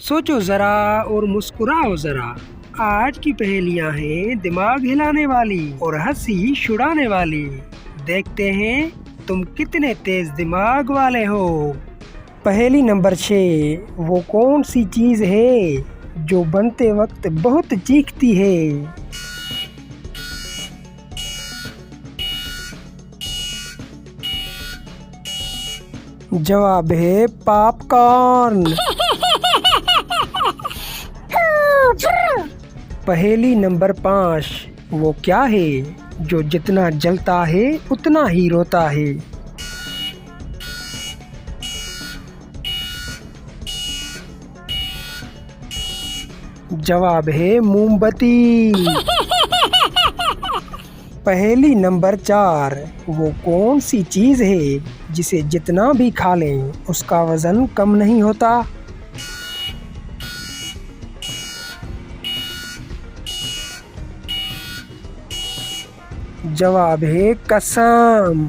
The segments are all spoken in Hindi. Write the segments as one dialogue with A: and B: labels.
A: सोचो जरा और मुस्कुराओ जरा। आज की पहेलियां हैं दिमाग हिलाने वाली और हंसी छुड़ाने वाली। देखते हैं तुम कितने तेज दिमाग वाले हो। पहेली नंबर 6, वो कौन सी चीज है जो बनते वक्त बहुत चीखती है? जवाब है पॉपकॉर्न। पहेली नंबर 5, वो क्या है जो जितना जलता है उतना ही रोता है? जवाब है मोमबत्ती। पहेली नंबर 4, वो कौन सी चीज है जिसे जितना भी खा लें उसका वजन कम नहीं होता? जवाब है कसम।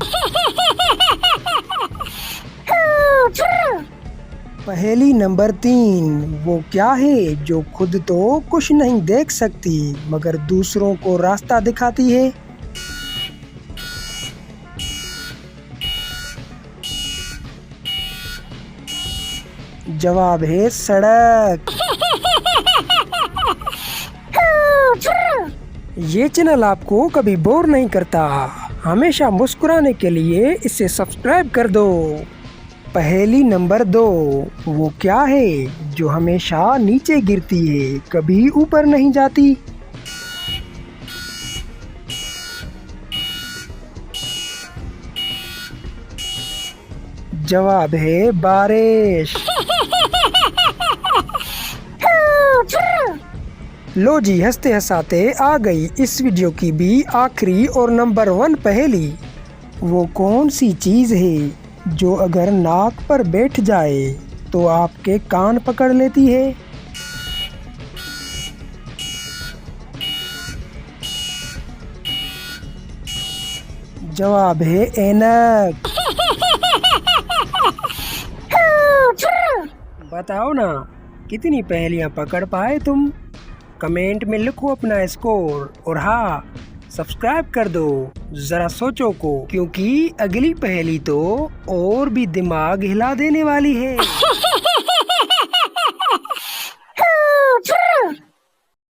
A: पहेली नंबर 3, वो क्या है जो खुद तो कुछ नहीं देख सकती मगर दूसरों को रास्ता दिखाती है? जवाब है सड़क। ये चैनल आपको कभी बोर नहीं करता, हमेशा मुस्कुराने के लिए इसे सब्सक्राइब कर दो। पहेली नंबर 2, वो क्या है जो हमेशा नीचे गिरती है कभी ऊपर नहीं जाती? जवाब है बारिश। लो जी, हंसते हंसाते आ गई इस वीडियो की भी आखिरी और नंबर 1 पहेली। वो कौन सी चीज़ है जो अगर नाक पर बैठ जाए तो आपके कान पकड़ लेती है? जवाब है ऐनक। बताओ ना, कितनी पहेलियां पकड़ पाए तुम? कमेंट में लिखो अपना स्कोर और हाँ, सब्सक्राइब कर दो जरा सोचो को, क्योंकि अगली पहेली तो और भी दिमाग हिला देने वाली है।